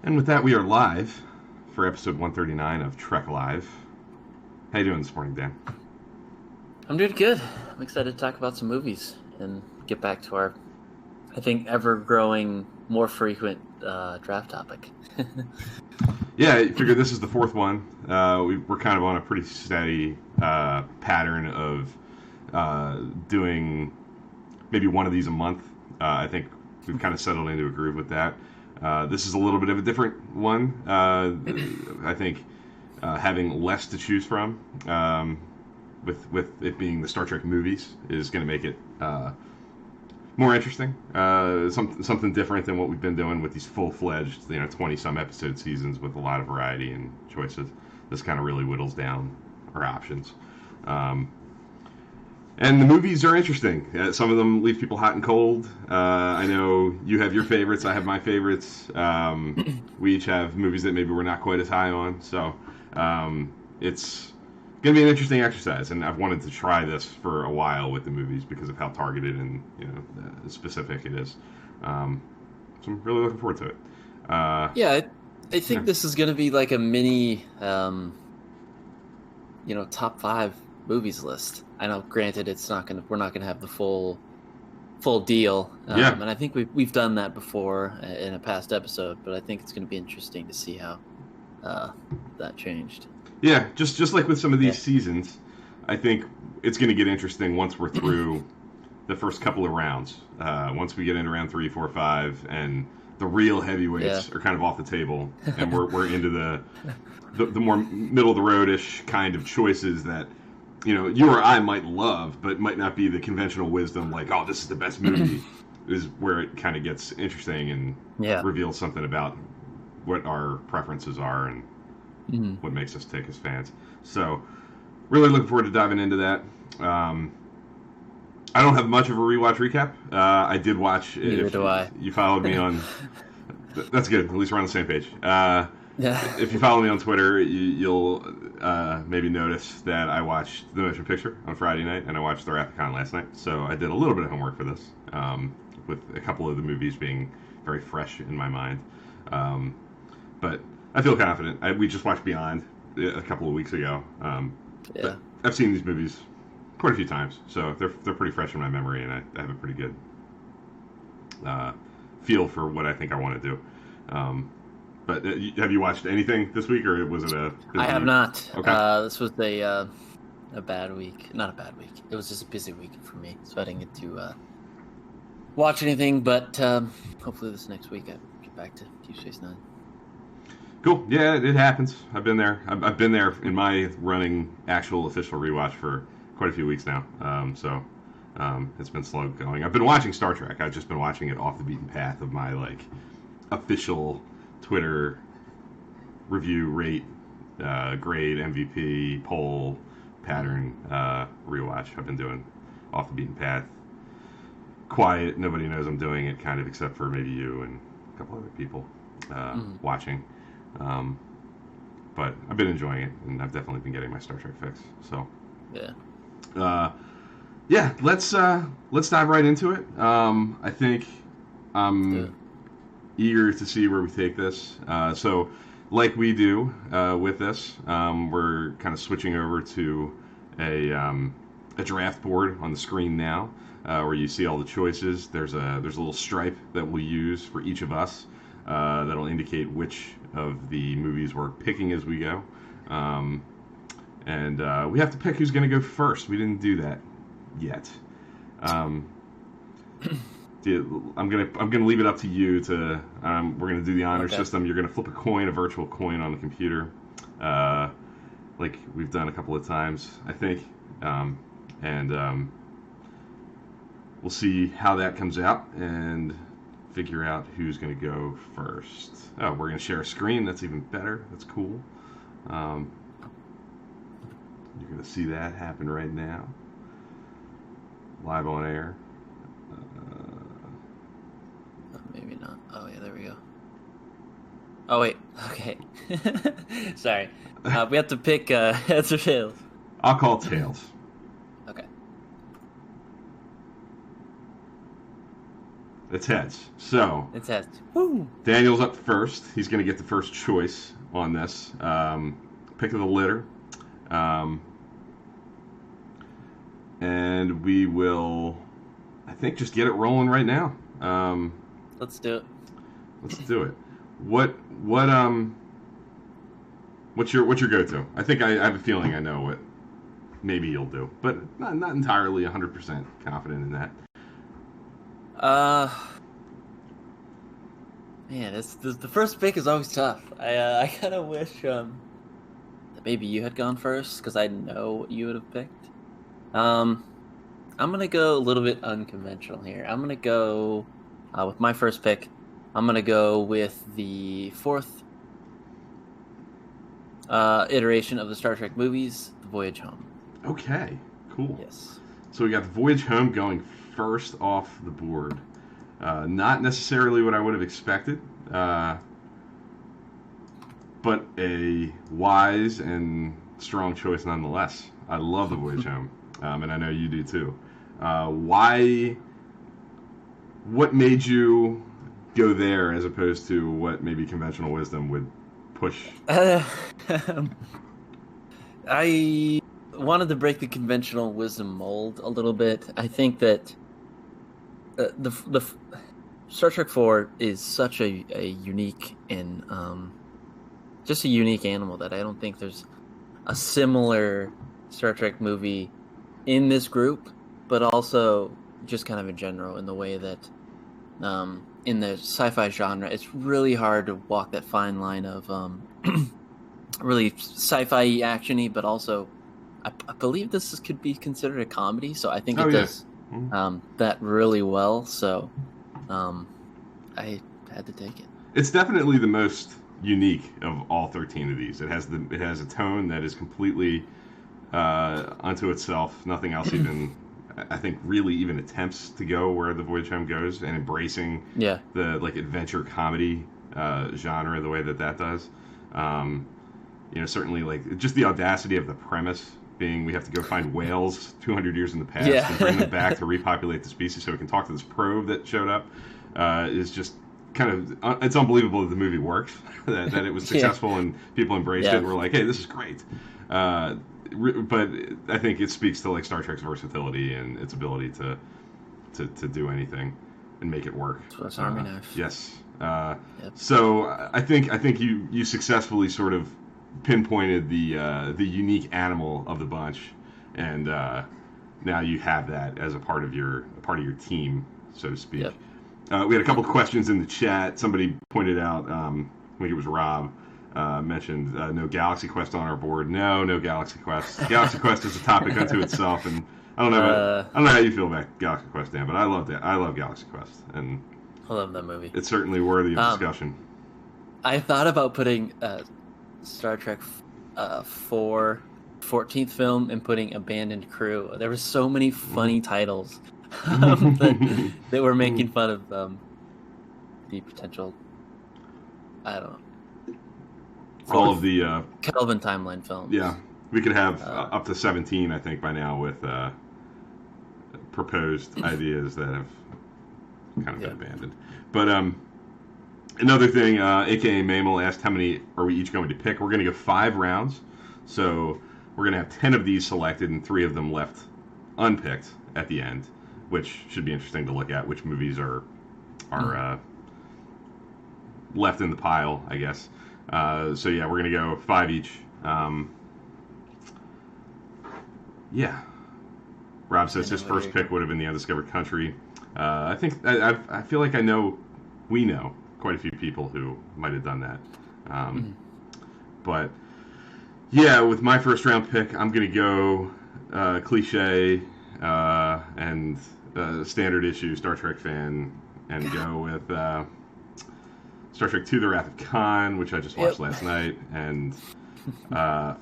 And with that, we are live for episode 139 of Trek Live. How you doing this morning, Dan? I'm doing good. I'm excited to talk about some movies and get back to our, I think, ever-growing, more frequent draft topic. Yeah, I figured this is the fourth one. We're kind of on a pretty steady pattern of doing maybe one of these a month. I think we've kind of settled into a groove with that. This is a little bit of a different one. I think having less to choose from, with it being the Star Trek movies, is going to make it more interesting. Something different than what we've been doing with these full-fledged, 20-some episode seasons with a lot of variety and choices. This kind of really whittles down our options. And the movies are interesting. Some of them leave people hot and cold. I know you have your favorites. I have my favorites. We each have movies that maybe we're not quite as high on. So it's going to be an interesting exercise. And I've wanted to try this for a while with the movies because of how targeted and specific it is. So I'm really looking forward to it. I think this is going to be like a mini, top 5 movies list. I know, granted, we're not gonna have the full deal. And I think we've done that before in a past episode, but I think it's gonna be interesting to see how that changed. Yeah, just like with some of these seasons, I think it's gonna get interesting once we're through the first couple of rounds. Once we get into round 3, 4, 5, and the real heavyweights are kind of off the table, and we're into the more middle of the road-ish kind of choices that you or I might love, but might not be the conventional wisdom like, oh, this is the best movie, is where it kind of gets interesting and reveals something about what our preferences are and what makes us tick as fans. So, really looking forward to diving into that. I don't have much of a rewatch recap. I did watch. Neither do I. You followed me on. That's good. At least we're on the same page. If you follow me on Twitter, you'll maybe notice that I watched The Motion Picture on Friday night, and I watched The Wrath of Khan last night. So I did a little bit of homework for this, with a couple of the movies being very fresh in my mind. But I feel confident. We just watched Beyond a couple of weeks ago. But I've seen these movies quite a few times, so they're pretty fresh in my memory, and I have a pretty good feel for what I think I want to do. But have you watched anything this week, or was it a busy I have week? not. Okay. This was a bad week. Not a bad week. It was just a busy week for me, so I didn't get to watch anything. But hopefully this next week I get back to Deep Space Nine. Cool. Yeah, it happens. I've been there. I've been there in my running actual official rewatch for quite a few weeks now. So it's been slow going. I've been watching Star Trek. I've just been watching it off the beaten path of my official Twitter review, rate, grade, MVP, poll, pattern, rewatch. I've been doing off the beaten path. Quiet, nobody knows I'm doing it, kind of, except for maybe you and a couple other people watching. But I've been enjoying it, and I've definitely been getting my Star Trek fix. So let's dive right into it. I think eager to see where we take this. So, like we do with this, we're kind of switching over to a draft board on the screen now, where you see all the choices. There's a little stripe that we'll use for each of us that'll indicate which of the movies we're picking as we go. And we have to pick who's going to go first. We didn't do that yet. I'm gonna leave it up to you to. We're gonna do the honor system. You're gonna flip a virtual coin on the computer, like we've done a couple of times, I think, and we'll see how that comes out and figure out who's gonna go first. Oh, we're gonna share a screen. That's even better. That's cool. You're gonna see that happen right now, live on air. Maybe not. Oh, yeah, there we go. Oh, wait. Okay. Sorry. We have to pick heads or tails. I'll call tails. Okay. It's heads. So It's heads. Woo! Daniel's up first. He's going to get the first choice on this. Pick of the litter. Um, and we will, I think, just get it rolling right now. Let's do it. Let's do it. What's your go-to? I think I have a feeling I know what maybe you'll do, but not entirely 100% confident in that. Man, the first pick is always tough. I kind of wish that maybe you had gone first because I know what you would have picked. I'm gonna go a little bit unconventional here. I'm gonna go with my first pick. I'm gonna go with the fourth iteration of the Star Trek movies, The Voyage Home. Okay, cool. Yes. So we got The Voyage Home going first off the board. Not necessarily what I would have expected, but a wise and strong choice nonetheless. I love The Voyage Home, and I know you do too. What made you go there as opposed to what maybe conventional wisdom would push? I wanted to break the conventional wisdom mold a little bit. I think that the Star Trek 4 is such a unique and just a unique animal that I don't think there's a similar Star Trek movie in this group, but also just kind of in general in the way that in the sci-fi genre, it's really hard to walk that fine line of really sci-fi action-y, but also I believe this could be considered a comedy, so I think it does that really well. So I had to take it. It's definitely the most unique of all 13 of these. It has a tone that is completely unto itself. Nothing else even, I think, really even attempts to go where the Voyage Home goes, and embracing the like adventure comedy genre the way that does. Certainly like just the audacity of the premise being we have to go find whales 200 years in the past and bring them back to repopulate the species so we can talk to this probe that showed up is just kind of it's unbelievable that the movie works that it was successful and people embraced it and were like, hey, this is great. But I think it speaks to like Star Trek's versatility and its ability to do anything and make it work. Swiss Army knife. Yes. So I think you successfully sort of pinpointed the unique animal of the bunch, and now you have that as a part of your team, so to speak. We had a couple of questions in the chat. Somebody pointed out, I think it was Rob, mentioned no Galaxy Quest on our board. No Galaxy Quest. Galaxy Quest is a topic unto itself, and I don't know how you feel about Galaxy Quest, Dan, but I love Galaxy Quest, and I love that movie. It's certainly worthy of discussion. I thought about putting Star Trek 4 14th film and putting Abandoned Crew. There were so many funny titles that were making fun of the potential, I don't know, all of the Kelvin timeline films. Yeah, we could have up to 17, I think, by now with proposed ideas that have kind of been abandoned. But another thing, aka Mamel asked how many are we each going to pick. We're going to go 5 rounds, so we're going to have 10 of these selected and 3 of them left unpicked at the end, which should be interesting to look at, which movies are left in the pile, I guess. So yeah, we're going to go 5 each. Rob says his first pick would have been The Undiscovered Country. I think I feel like we know quite a few people who might have done that. But yeah, with my first round pick, I'm going to go cliche and standard issue Star Trek fan and go with Star Trek II: The Wrath of Khan, which I just watched last night and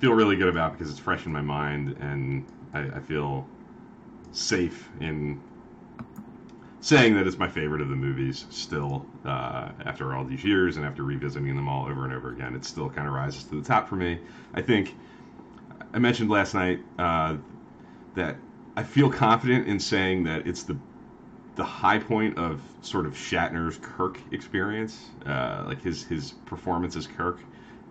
feel really good about because it's fresh in my mind, and I feel safe in saying that it's my favorite of the movies still, after all these years and after revisiting them all over and over again. It still kind of rises to the top for me. I think I mentioned last night that I feel confident in saying that it's the the high point of sort of Shatner's Kirk experience, like his performance as Kirk,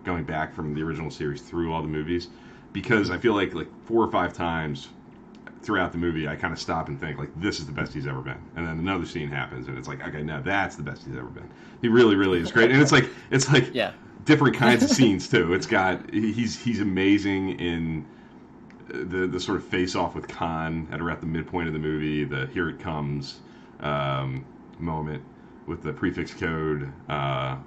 going back from the original series through all the movies, because I feel like 4 or 5 times throughout the movie I kind of stop and think like, this is the best he's ever been, and then another scene happens and it's like, okay, no, that's the best he's ever been. He really, really is great, and it's like yeah. different kinds of scenes too. It's got he's amazing in the sort of face off with Khan at around the midpoint of the movie, the here it comes moment with the prefix code on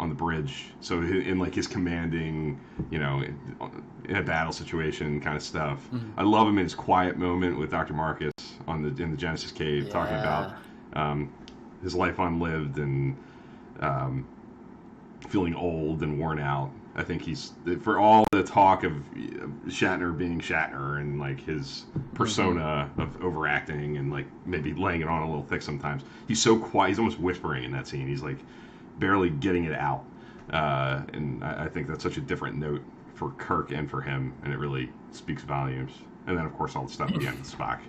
the bridge. So in like his commanding, in a battle situation kind of stuff. Mm-hmm. I love him in his quiet moment with Dr. Marcus in the Genesis cave, talking about his life unlived and feeling old and worn out. I think he's, for all the talk of Shatner being Shatner and like his persona of overacting and like maybe laying it on a little thick sometimes, he's so quiet. He's almost whispering in that scene. He's like barely getting it out. And I think that's such a different note for Kirk and for him, and it really speaks volumes. And then, of course, all the stuff again with Spock.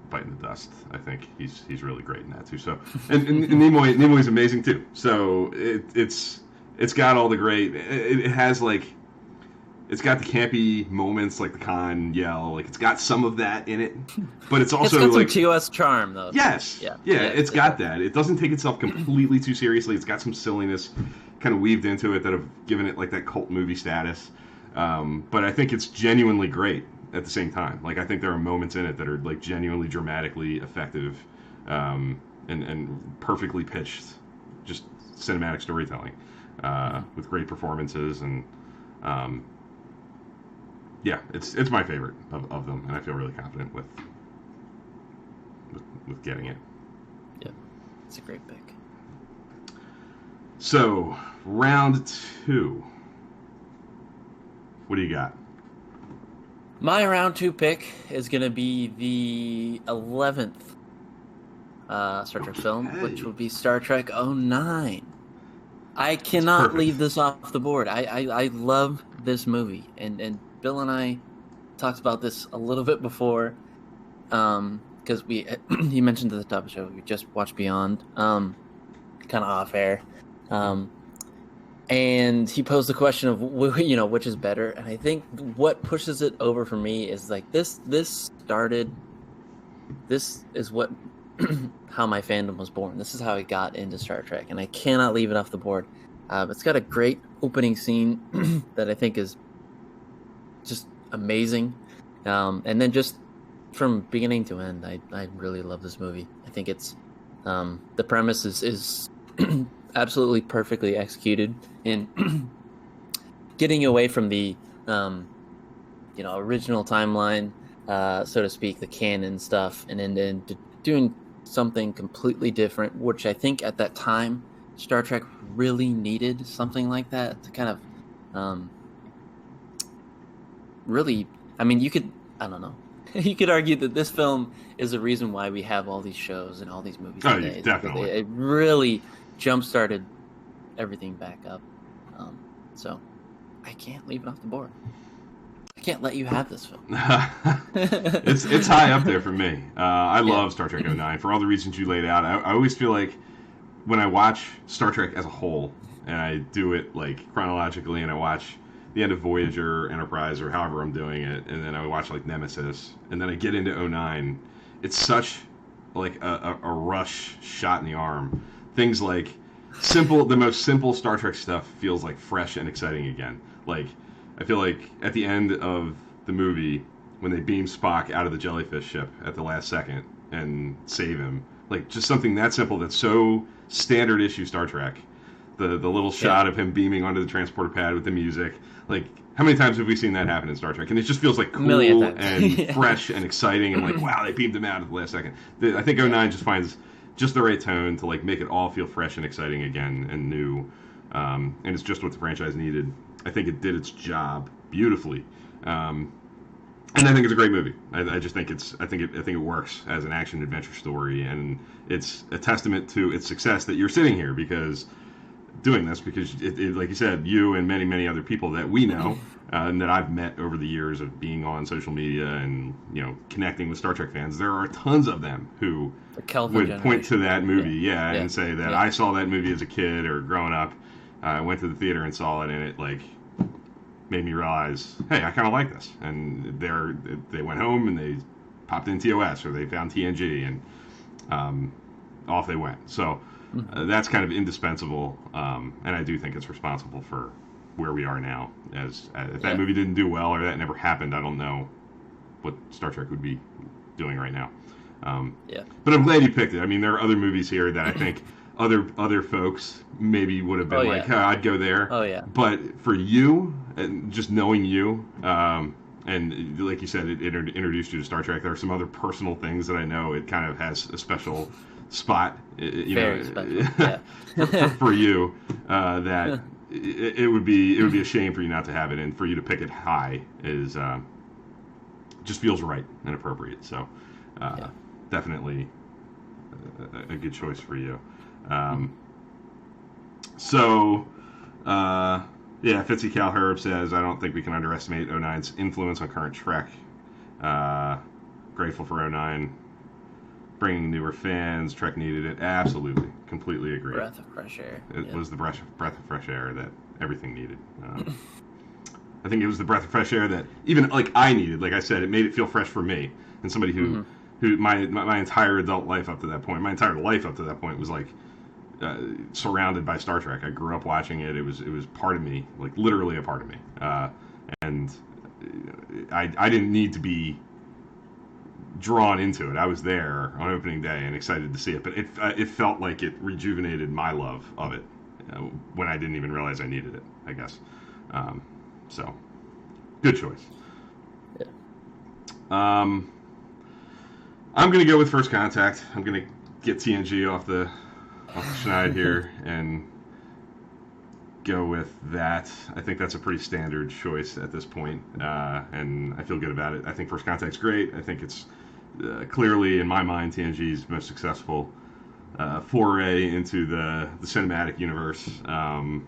Biting the dust. I think he's really great in that too. So, and Nimoy's amazing too. So it's got all the great. It has like, it's got the campy moments like the Khan yell. Like it's got some of that in it, but it's also it's got like some TOS charm though. Yes. Yeah. It's got that. It doesn't take itself completely too seriously. It's got some silliness kind of weaved into it that have given it like that cult movie status. But I think it's genuinely great at the same time. Like I think there are moments in it that are like genuinely dramatically effective, and perfectly pitched, just cinematic storytelling, with great performances and. Yeah, it's my favorite of them, and I feel really confident with getting it. Yeah, it's a great pick. So, round 2. What do you got? My round 2 pick is going to be the 11th Star Trek film, which will be Star Trek 09. I cannot leave this off the board. I love this movie, and Bill and I talked about this a little bit before, because he mentioned at the top of the show we just watched Beyond, kind of off air, and he posed the question of which is better, and I think what pushes it over for me is like this is what how my fandom was born. This is how I got into Star Trek, and I cannot leave it off the board. It's got a great opening scene that I think is just amazing, and then just from beginning to end, I really love this movie. I think it's the premise is absolutely perfectly executed in getting away from the original timeline, so to speak, the canon stuff, and then doing something completely different, which I think at that time Star Trek really needed something like that to kind of really, I mean, you could argue that this film is the reason why we have all these shows and all these movies today. Definitely. It really jump-started everything back up. So I can't leave it off the board. I can't let you have this film. It's high up there for me. I love Star Trek 09 for all the reasons you laid out. I always feel like when I watch Star Trek as a whole, and I do it like chronologically, and I watch the end of Voyager, Enterprise, or however I'm doing it, and then I watch like Nemesis, and then I get into 09, it's such like a rush shot in the arm. Things like the most simple Star Trek stuff feels like fresh and exciting again. Like, I feel like at the end of the movie, when they beam Spock out of the jellyfish ship at the last second and save him, like just something that simple that's so standard issue Star Trek. The little shot of him beaming onto the transporter pad with the music. Like, how many times have we seen that happen in Star Trek? And it just feels like cool and fresh and exciting and like, wow, they beamed him out at the last second. I think 09 just finds just the right tone to like make it all feel fresh and exciting again and new. And it's just what the franchise needed. I think it did its job beautifully. And I think it's a great movie. I just think I think it works as an action adventure story, and it's a testament to its success that you're sitting here, because doing this because, like you said, you and many, many other people that we know and that I've met over the years of being on social media and, connecting with Star Trek fans, there are tons of them who would point to that movie, and say that I saw that movie as a kid or growing up. I went to the theater and saw it, and it made me realize, hey, I kind of like this. And they went home and they popped in TOS or they found TNG and off they went. So that's kind of indispensable, and I do think it's responsible for where we are now. If that movie didn't do well or that never happened, I don't know what Star Trek would be doing right now. But I'm glad you picked it. I mean, there are other movies here that I think other folks maybe would have been I'd go there. Oh yeah. But for you, and just knowing you, and like you said, it introduced you to Star Trek. There are some other personal things that I know it kind of has a special spot. Very special. For you, that it would be a shame for you not to have it, and for you to pick it high is just feels right and appropriate. So definitely a good choice for you. Fitzy Cal Herb says, I don't think we can underestimate 09's influence on current Trek. Grateful for 09 bringing newer fans. Trek needed it. Absolutely. Completely agree. Breath of fresh air. It was the breath of fresh air that everything needed. I think it was the breath of fresh air that even I needed. Like I said, it made it feel fresh for me. And somebody who my entire adult life up to that point, was surrounded by Star Trek. I grew up watching it. It was part of me, literally a part of me. And I didn't need to be drawn into it. I was there on opening day and excited to see it. But it felt like it rejuvenated my love of it when I didn't even realize I needed it, I guess. So, good choice. Yeah. I'm going to go with First Contact. I'm going to get TNG off the schneid here and go with that. I think that's a pretty standard choice at this point, and I feel good about it. I think First Contact's great. I think it's clearly, in my mind, TNG's most successful foray into the cinematic universe. I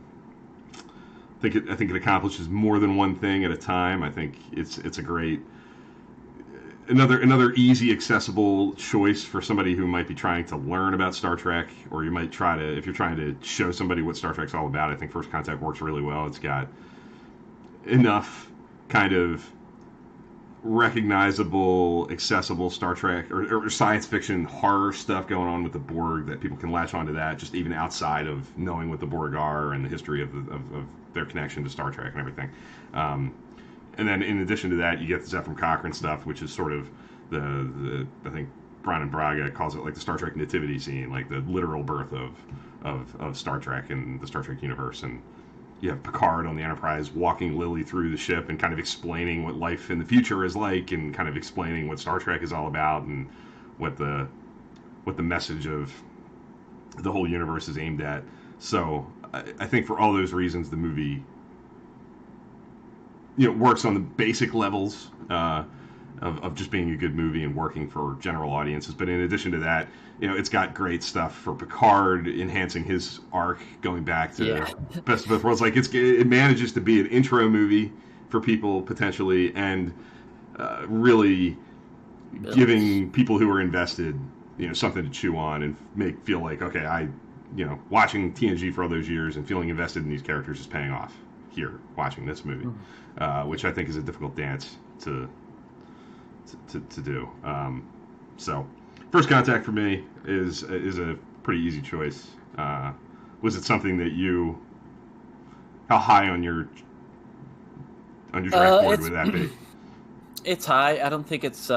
think it accomplishes more than one thing at a time. I think it's a great another easy, accessible choice for somebody who might be trying to learn about Star Trek, or you might if you're trying to show somebody what Star Trek's all about. I think First Contact works really well. It's got enough kind of recognizable, accessible Star Trek or science fiction horror stuff going on with the Borg that people can latch onto that, just even outside of knowing what the Borg are and the history of their connection to Star Trek and everything. And then in addition to that, you get the Zefram Cochrane stuff, which is sort of the I think Brannon Braga calls it the Star Trek nativity scene, the literal birth of Star Trek and the Star Trek universe. And you have Picard on the Enterprise walking Lily through the ship and kind of explaining what life in the future is like, and kind of explaining what Star Trek is all about and what the message of the whole universe is aimed at. So I think for all those reasons, the movie works on the basic levels of just being a good movie and working for general audiences. But in addition to that, it's got great stuff for Picard, enhancing his arc, going back to Best of Both Worlds. It manages to be an intro movie for people potentially, and really giving people who are invested, something to chew on and feel like, okay, watching TNG for all those years and feeling invested in these characters is paying off here watching this movie, which I think is a difficult dance to do. So First Contact for me is a pretty easy choice. Was it something that how high on your draft board would that be? It's high. I don't think it's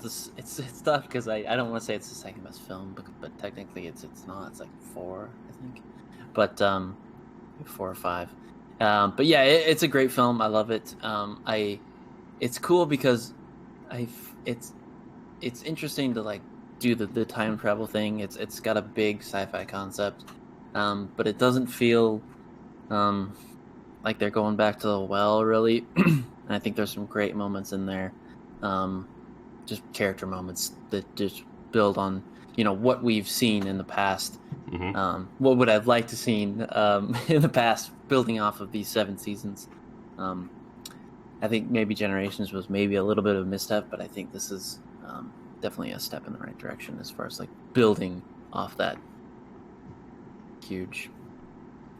it's tough because I don't want to say it's the second best film, but technically it's not. It's 4, I think, but 4 or 5. But yeah, it's a great film. I love it. It's cool because it's interesting to do the time travel thing. It's got a big sci-fi concept, but it doesn't feel like they're going back to the well, really. And I think there's some great moments in there, just character moments that just build on what we've seen in the past. Mm-hmm. What would I've liked to seen in the past, building off of these 7 seasons. I think maybe Generations was maybe a little bit of a misstep, but I think this is definitely a step in the right direction as far as like building off that huge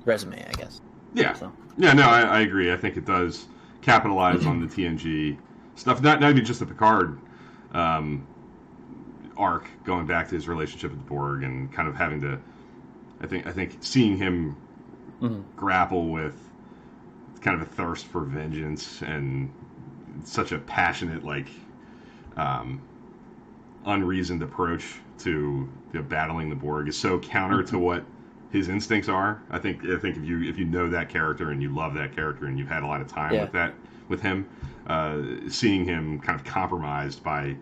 resume, I guess. Yeah. So. Yeah, no, I agree. I think it does capitalize on the TNG stuff, not even just the Picard arc, going back to his relationship with the Borg and kind of having to, I think seeing him grapple with kind of a thirst for vengeance and such a passionate, like, unreasoned approach to battling the Borg is so counter to what his instincts are. I think if you know that character and you love that character and you've had a lot of time with him, seeing him kind of compromised by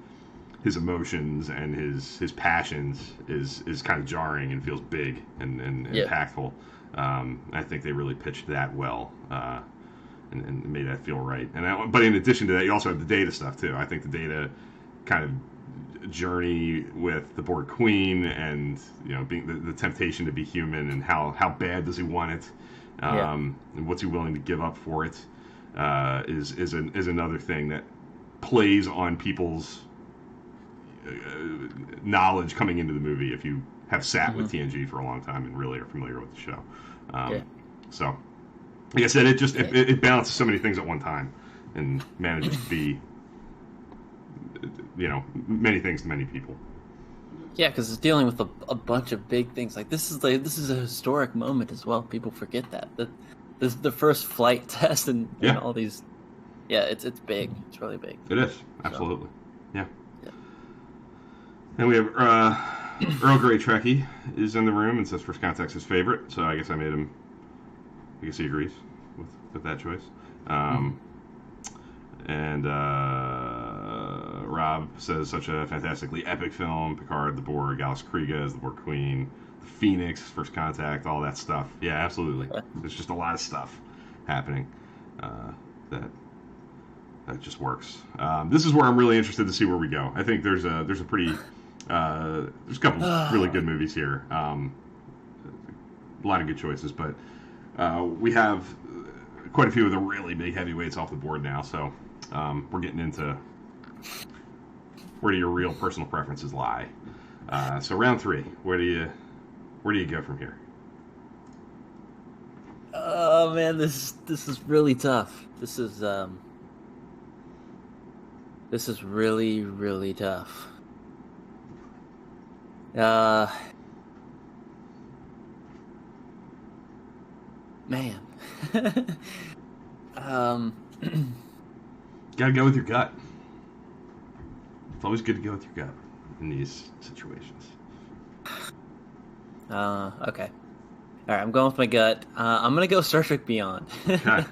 his emotions and his passions is kind of jarring and feels big and impactful. I think they really pitched that well and made that feel right. But in addition to that, you also have the Data stuff too. I think the Data kind of journey with the Borg Queen and being the temptation to be human and how bad does he want it, and what's he willing to give up for it, is another thing that plays on people's knowledge coming into the movie if you have sat with TNG for a long time and really are familiar with the show. So like I said, it balances so many things at one time and manages to be many things to many people. Yeah, because it's dealing with a bunch of big things. Like this is a historic moment as well. People forget that this is the first flight test and all these. Yeah, it's big. It's really big. It is absolutely. So, yeah. And we have Earl Grey Trekkie is in the room and says First Contact's his favorite. So I guess I guess he agrees with that choice. And Rob says such a fantastically epic film. Picard, the Borg, Alice Krige as the Borg Queen, the Phoenix, First Contact, all that stuff. Yeah, absolutely. There's just a lot of stuff happening that just works. This is where I'm really interested to see where we go. I think there's a pretty there's a couple really good movies here. A lot of good choices, but we have quite a few of the really big heavyweights off the board now. So we're getting into where do your real personal preferences lie. So round 3, where do you go from here? Oh man, this is really tough. This is really, really tough. Man. Gotta go with your gut. It's always good to go with your gut in these situations. Okay. All right, I'm going with my gut. I'm gonna go Star Trek Beyond. Okay.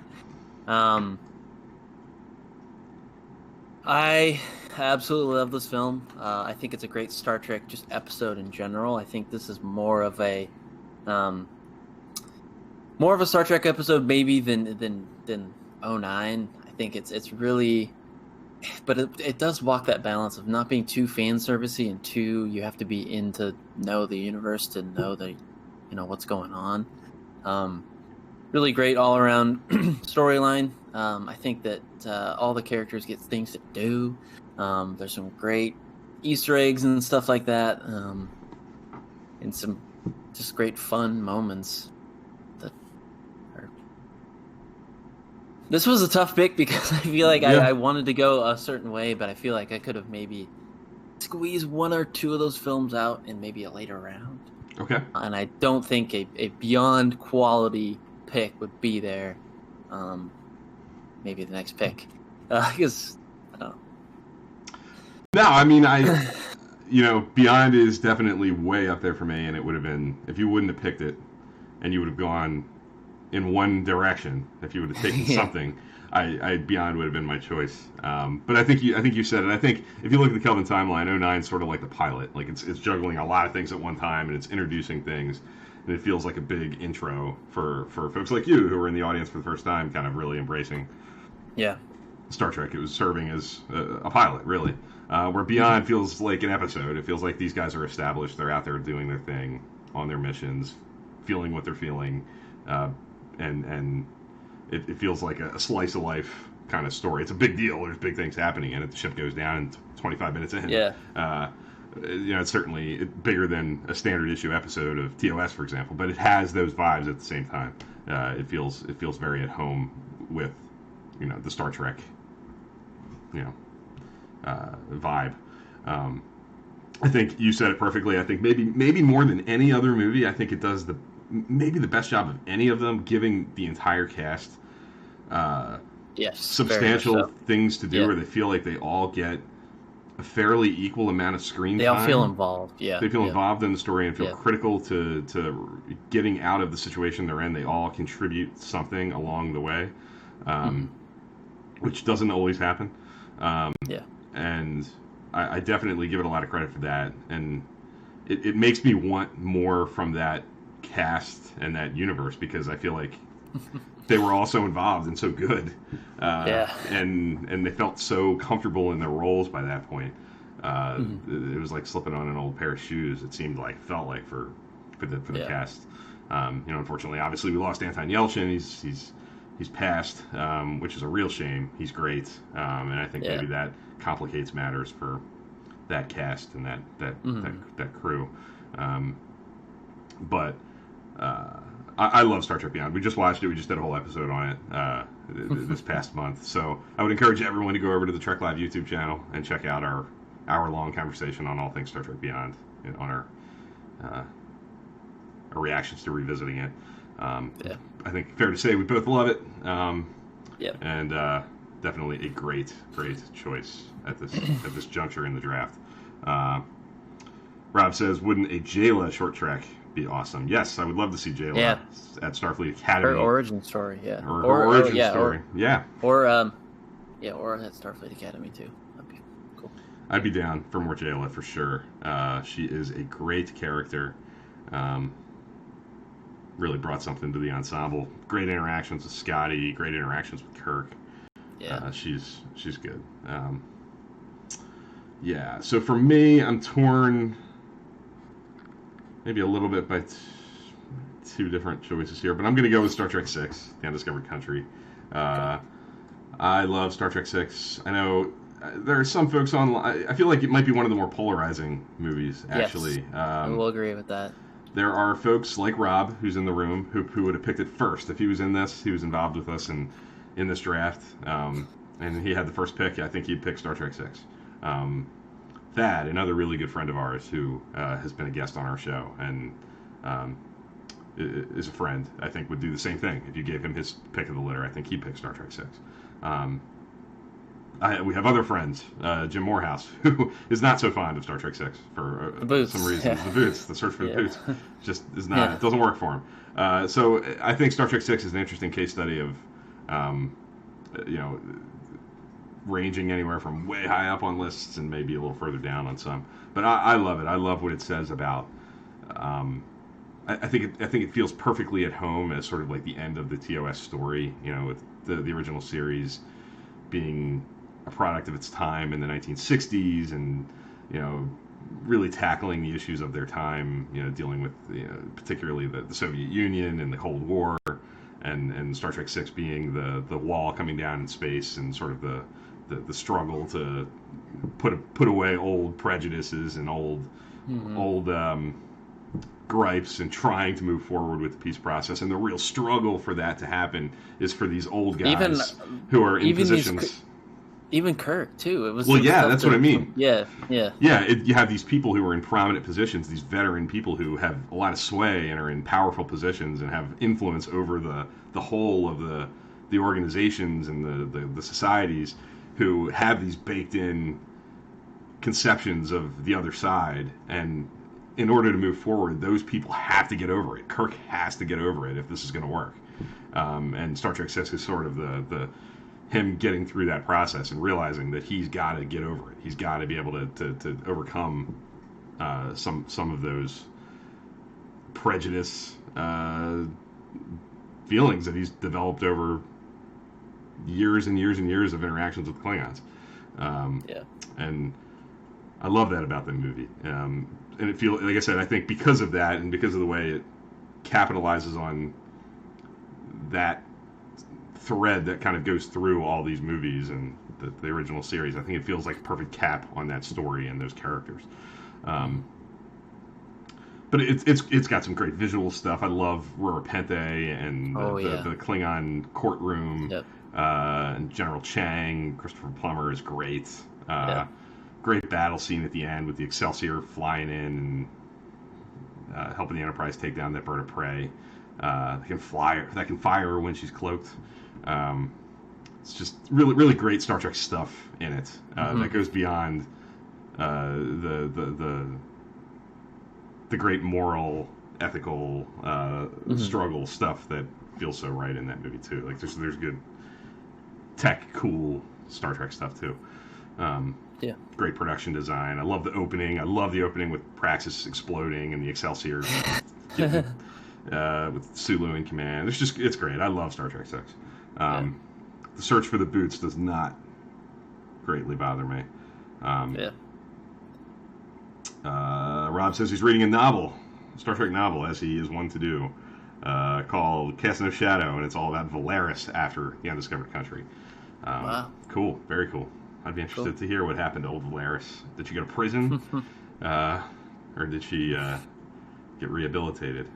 I absolutely love this film. I think it's a great Star Trek just episode in general. I think this is more of a Star Trek episode maybe than 09. I think it's really, but it does walk that balance of not being too fan servicey and too you have to be in to know the universe to know the what's going on. Really great all around storyline. I think that all the characters get things to do. There's some great Easter eggs and stuff like that, and some just great fun moments. This was a tough pick because I feel like I wanted to go a certain way, but I feel like I could have maybe squeezed 1 or 2 of those films out in maybe a later round. Okay. And I don't think a beyond quality pick would be there. Maybe the next pick. Because, I don't know. No, I mean, Beyond is definitely way up there for me, and it would have been, if you wouldn't have picked it, and you would have gone in one direction, if you would have taken something, Beyond would have been my choice. But I think you said it. I think if you look at the Kelvin timeline, 09 is sort of like the pilot. Like it's juggling a lot of things at one time, and it's introducing things, and it feels like a big intro for folks like you who are in the audience for the first time, kind of really embracing Star Trek. It was serving as a pilot, really. Where Beyond feels like an episode. It feels like these guys are established. They're out there doing their thing on their missions, feeling what they're feeling, and it feels like a slice of life kind of story. It's a big deal. There's big things happening in it. The ship goes down in 25 minutes in. Yeah. It's certainly bigger than a standard issue episode of TOS, for example, but it has those vibes at the same time. It feels very at home with, the Star Trek, vibe. I think you said it perfectly. I think maybe more than any other movie, I think it does maybe the best job of any of them, giving the entire cast substantial things to do, where they feel like they all get a fairly equal amount of screen time. They all feel involved. Yeah, they feel involved in the story and feel critical to getting out of the situation they're in. They all contribute something along the way, which doesn't always happen. And I definitely give it a lot of credit for that, and it makes me want more from that cast and that universe, because I feel like they were all so involved and so good, and they felt so comfortable in their roles by that point. It was like slipping on an old pair of shoes. It felt like for the cast. Unfortunately, obviously, we lost Anton Yelchin. He's passed, which is a real shame. He's great, and I think maybe that complicates matters for that cast and that crew. But I love Star Trek Beyond. We just watched it. We just did a whole episode on it this past month. So I would encourage everyone to go over to the Trek Live YouTube channel and check out our hour-long conversation on all things Star Trek Beyond, on our reactions to revisiting it. I think fair to say we both love it. And definitely a great choice at this juncture in the draft. Rob says, wouldn't a Jayla short trek be awesome? Yes, I would love to see Jayla at Starfleet Academy. Her origin story, Or her origin story, Or at Starfleet Academy too. That'd be cool. I'd be down for more Jayla for sure. She is a great character. Really brought something to the ensemble. Great interactions with Scotty. Great interactions with Kirk. She's good. So for me, I'm torn maybe a little bit by two different choices here, but I'm going to go with Star Trek VI, The Undiscovered Country. I love Star Trek VI. I know there are some folks online. I feel like it might be one of the more polarizing movies, actually. Yes, I will agree with that. There are folks like Rob, who's in the room, who would have picked it first. If he was in this, he was involved with us in this draft, and he had the first pick. I think he'd pick Star Trek VI. Thad, another really good friend of ours who has been a guest on our show and is a friend, I think would do the same thing. If you gave him his pick of the litter, I think he'd pick Star Trek VI. We have other friends, Jim Morehouse, who is not so fond of Star Trek VI for some reasons. The boots, the search for the boots, just is not. It doesn't work for him. So I think Star Trek VI is an interesting case study of, ranging anywhere from way high up on lists and maybe a little further down on some. But I love it. I love what it says about. I think it feels perfectly at home as sort of like the end of the TOS story. With the original series being a product of its time in the 1960s, and really tackling the issues of their time. Dealing with particularly the Soviet Union and the Cold War, and Star Trek VI being the wall coming down in space, and sort of the struggle to put away old prejudices and old gripes, and trying to move forward with the peace process. And the real struggle for that to happen is for these old guys who are in positions. Even Kirk too. It was that's what I mean. You have these people who are in prominent positions, these veteran people who have a lot of sway and are in powerful positions and have influence over the whole of the organizations and the societies, who have these baked in conceptions of the other side. And in order to move forward, those people have to get over it. Kirk has to get over it if this is going to work. And Star Trek VI is sort of the him getting through that process and realizing that he's got to get over it. He's got to be able to overcome some of those prejudice feelings that he's developed over years and years and years of interactions with Klingons. Yeah. And I love that about the movie. And it feels, like I said, I think because of that and because of the way it capitalizes on that thread that kind of goes through all these movies and the original series, I think it feels like a perfect cap on that story and those characters. But it's got some great visual stuff. I love Rura Penthe and the Klingon courtroom. Yep. And General Chang, Christopher Plummer is great. Great battle scene at the end with the Excelsior flying in and helping the Enterprise take down that bird of prey. That can fire when she's cloaked. It's just really, really great Star Trek stuff in it that goes beyond the great moral, ethical struggle stuff that feels so right in that movie too. Like there's good tech, cool Star Trek stuff too. Great production design. I love the opening. I love the opening with Praxis exploding and the Excelsior with Sulu in command. It's great. I love Star Trek 6. The search for the boots does not greatly bother me. Rob says he's reading a novel, a Star Trek novel, as he is one to do, called Casting of Shadow, and it's all about Valeris after the Undiscovered Country. Wow. Cool. Very cool. I'd be interested to hear what happened to old Valeris. Did she go to prison? Or did she get rehabilitated?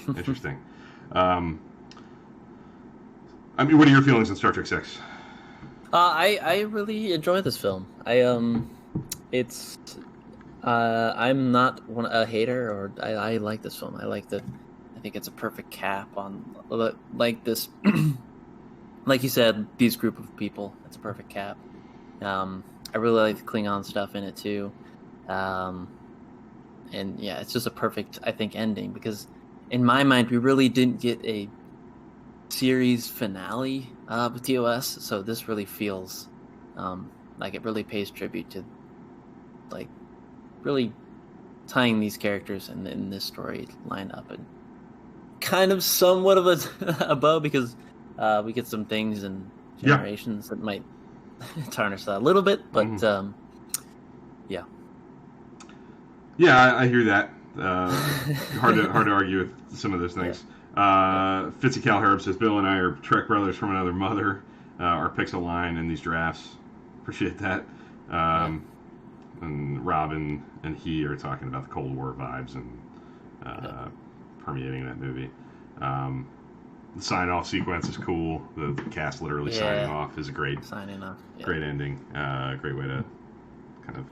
Interesting. I mean, what are your feelings on Star Trek 6? I really enjoy this film. I'm not a hater, or I like this film. I think it's a perfect cap on like this. Like you said, these group of people. It's a perfect cap. I really like the Klingon stuff in it too, and yeah, it's just a perfect, I think, ending, because in my mind we really didn't get a series finale with TOS, so this really feels like it really pays tribute to like really tying these characters in this story line up and kind of somewhat of a bow, because we get some things in Generations that might tarnish that a little bit, but yeah, I hear that. Hard to argue with some of those things. Fitzy Cal Herb says Bill and I are Trek brothers from another mother. Our pixel line in these drafts. Appreciate that. And Robin and he are talking about the Cold War vibes and permeating that movie. The sign-off sequence is cool. The cast literally signing off is a great great ending. Great way to kind of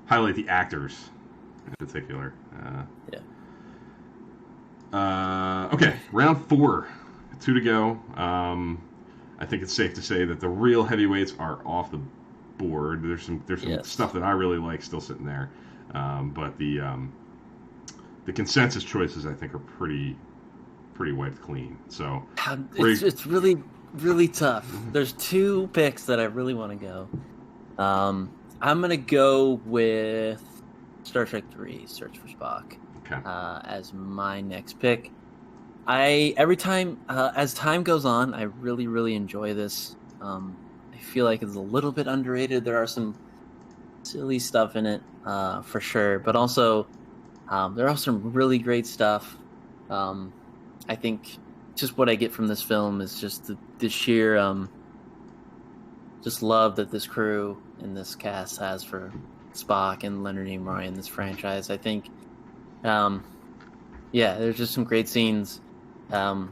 highlight the actors in particular. Okay, round 4. 2 to go. I think it's safe to say that the real heavyweights are off the board. There's some stuff that I really like still sitting there. But the consensus choices, I think, are pretty wiped clean. So it's really, really tough. There's 2 picks that I really want to go. I'm gonna go with Star Trek 3: Search for Spock as my next pick. Every time as time goes on, I really, really enjoy this. I feel like it's a little bit underrated. There are some silly stuff in it, for sure, but also there are some really great stuff. I think just what I get from this film is just the sheer just love that this crew and this cast has for Spock and Leonard Nimoy in this franchise. I think, there's just some great scenes. The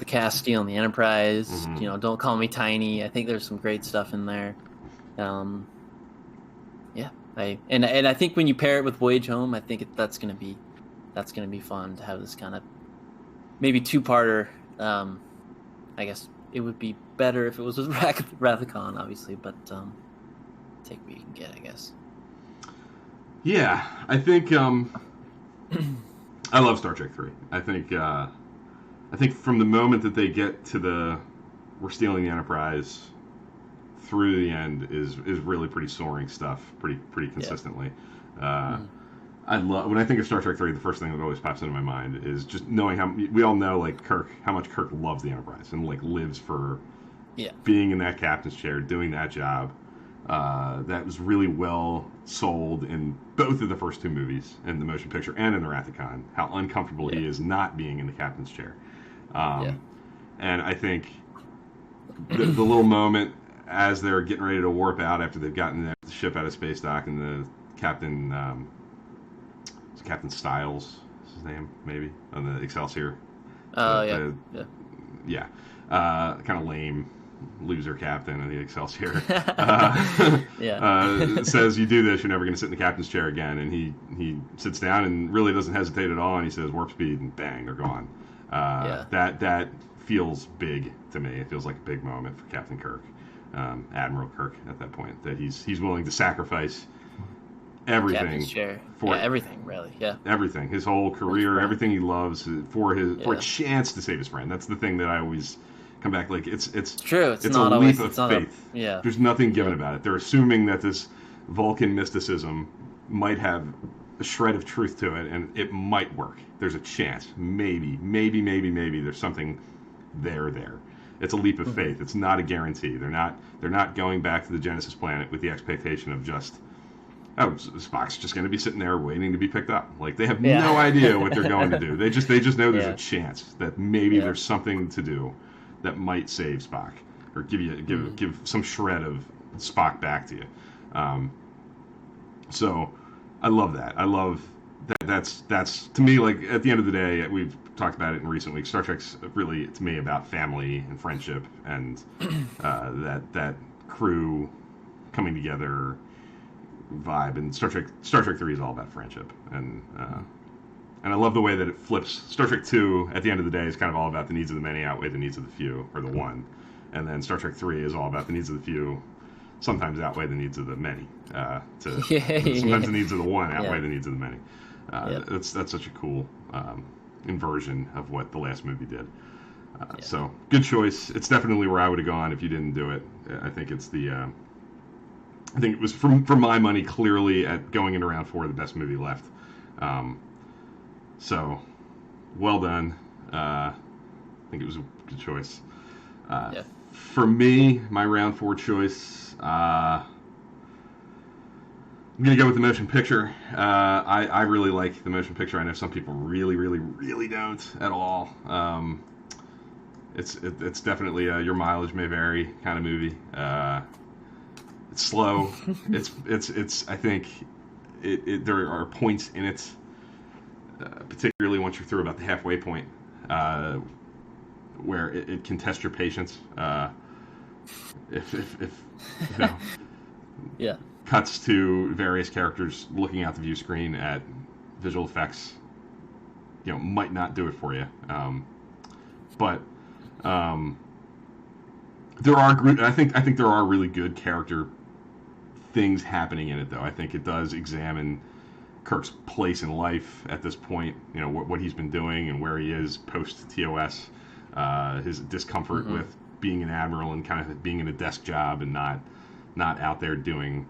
cast stealing the Enterprise. Don't Call Me Tiny. I think there's some great stuff in there. I think when you pair it with Voyage Home, I think that's gonna be fun to have this kind of maybe 2-parter. I guess it would be better if it was with Wrath of Khan, obviously, but take what you can get, I guess. Yeah, I think I love Star Trek 3. I think from the moment that they get to we're stealing the Enterprise through the end is really pretty soaring stuff, pretty consistently. I love when I think of Star Trek 3. The first thing that always pops into my mind is just knowing how we all know, like, how much Kirk loves the Enterprise and like lives for Yeah. being in that captain's chair, doing that job. That was really well sold in both of the first two movies, in the motion picture and in the Wrath of Khan, how uncomfortable he is not being in the captain's chair. And I think the little moment as they're getting ready to warp out after they've gotten the ship out of space dock, and the captain, Captain Styles, is his name, maybe, on the Excelsior. Oh, yeah. Kind of lame loser captain of the Excelsior. Says, you do this, you're never going to sit in the captain's chair again. And he sits down and really doesn't hesitate at all. And he says, warp speed, and bang, they're gone. That feels big to me. It feels like a big moment for Captain Kirk, Admiral Kirk at that point, that he's willing to sacrifice everything for everything, really. Everything, his whole career, everything he loves for a chance to save his friend. That's the thing that I always come back, like, it's true. It's not a leap of faith. There's nothing given about it. They're assuming that this Vulcan mysticism might have a shred of truth to it, and it might work. There's a chance, maybe there's something there. It's a leap of faith. It's not a guarantee. They're not going back to the Genesis planet with the expectation of just, oh, Spock's just going to be sitting there waiting to be picked up. Like, they have no idea what they're going to do. They just know there's a chance that maybe there's something to do that might save Spock, or give some shred of Spock back to you. So I love that. I love that. That's to me, like, at the end of the day, we've talked about it in recent weeks. Star Trek's really, to me, about family and friendship, and that crew coming together vibe. And Star Trek 3 is all about friendship, and I love the way that it flips. Star Trek 2, at the end of the day, is kind of all about the needs of the many outweigh the needs of the few, or the one. And then Star Trek 3 is all about the needs of the few sometimes outweigh the needs of the many. Sometimes the needs of the one outweigh the needs of the many. That's such a cool inversion of what the last movie did. So, good choice. It's definitely where I would have gone if you didn't do it. I think it's I think it was, for my money, clearly at going into round 4, the best movie left. So, well done. I think it was a good choice. For me, my round 4 choice, I'm going to go with the motion picture. I really like the motion picture. I know some people really don't at all. It's definitely a your mileage may vary kind of movie. It's slow. I think there are points in it, particularly once you're through about the halfway point, where it can test your patience. If cuts to various characters looking out the view screen at visual effects, might not do it for you. But there are, I think there are really good character things happening in it, though. I think it does examine Kirk's place in life at this point, what he's been doing and where he is post TOS, his discomfort with being an admiral and kind of being in a desk job and not out there doing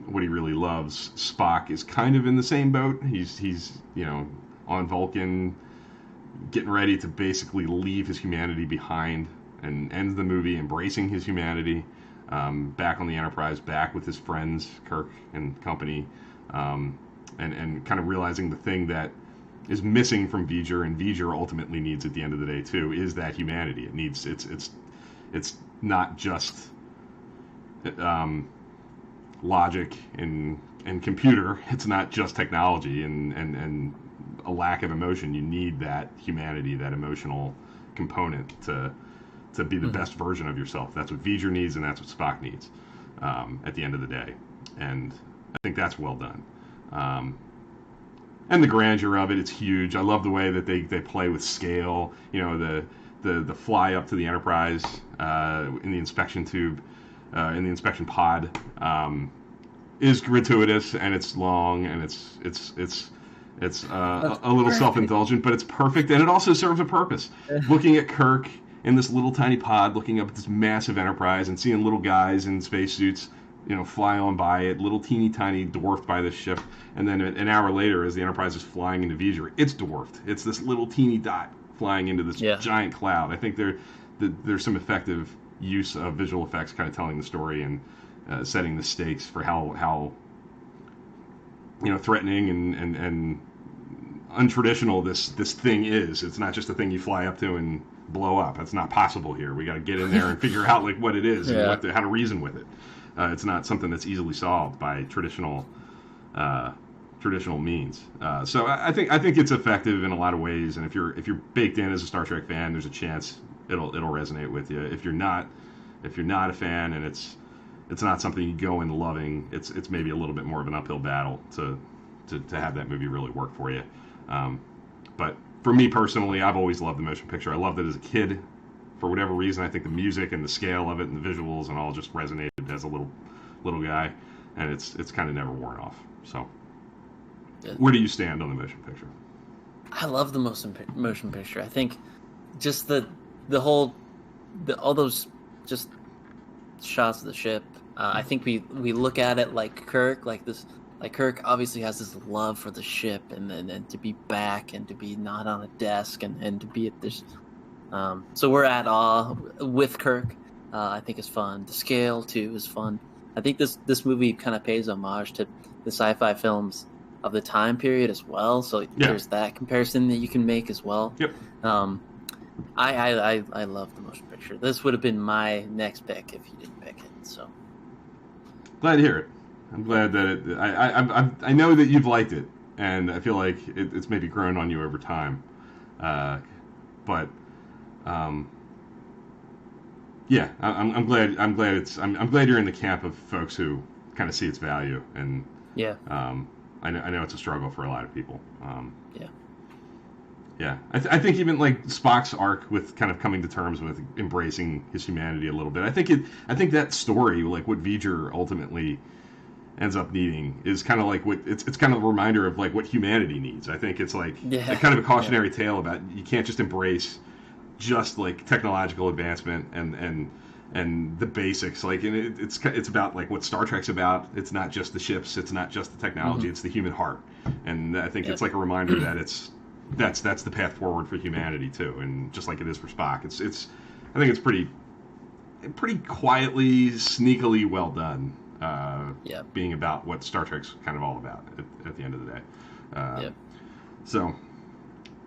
what he really loves. Spock is kind of in the same boat. He's on Vulcan, getting ready to basically leave his humanity behind and ends the movie embracing his humanity, back on the Enterprise, back with his friends, Kirk and company, and kind of realizing the thing that is missing from V'Ger, and V'Ger ultimately needs at the end of the day too, is that humanity. It needs, it's not just logic and computer. It's not just technology and a lack of emotion. You need that humanity, that emotional component to be the best version of yourself. That's what V'Ger needs, and that's what Spock needs at the end of the day. And I think that's well done. And the grandeur of it, it's huge. I love the way that they play with scale. The fly up to the Enterprise in the inspection tube, in the inspection pod, is gratuitous, and it's long, and it's a little self-indulgent, but it's perfect, and it also serves a purpose. Looking at Kirk in this little tiny pod, looking up at this massive Enterprise, and seeing little guys in spacesuits, fly on by it, little teeny tiny, dwarfed by this ship, and then an hour later, as the Enterprise is flying into V'Ger, it's dwarfed. It's this little teeny dot flying into this giant cloud. I think there's some effective use of visual effects, kind of telling the story and setting the stakes for how threatening and untraditional this thing is. It's not just a thing you fly up to and blow up. That's not possible here. We got to get in there and figure out like what it is and how to reason with it. It's not something that's easily solved by traditional means. So I think it's effective in a lot of ways. And if you're baked in as a Star Trek fan, there's a chance it'll resonate with you. If you're not a fan and it's not something you go in loving, it's maybe a little bit more of an uphill battle to have that movie really work for you. But for me personally, I've always loved the motion picture. I loved it as a kid. For whatever reason, I think the music and the scale of it and the visuals and all just resonated as a little guy, and it's kind of never worn off. So, where do you stand on the motion picture? I love the motion picture. I think just all those just shots of the ship. I think we look at it like Kirk, like Kirk obviously has this love for the ship and to be back and to be not on a desk and to be at this. So we're at awe with Kirk. I think it's fun. The scale too is fun. I think this movie kind of pays homage to the sci-fi films of the time period as well. So there's that comparison that you can make as well. Yep. I love the motion picture. This would have been my next pick if you didn't pick it. So glad to hear it. I'm glad that I know that you've liked it, and I feel like it's maybe grown on you over time. But yeah, I'm glad I'm glad you're in the camp of folks who kind of see its value, and I know it's a struggle for a lot of people. Yeah, I think even like Spock's arc with kind of coming to terms with embracing his humanity a little bit. I think that story, like what V'ger ultimately ends up needing, is kind of like what it's kind of a reminder of like what humanity needs. I think it's like kind of a cautionary tale about you can't just embrace just like technological advancement and the basics. Like, and it's about like what Star Trek's about. It's not just the ships. It's not just the technology. It's the human heart. And I think it's like a reminder that that's the path forward for humanity too. And just like it is for Spock, I think it's pretty quietly, sneakily well done. Being about what Star Trek's kind of all about at the end of the day. So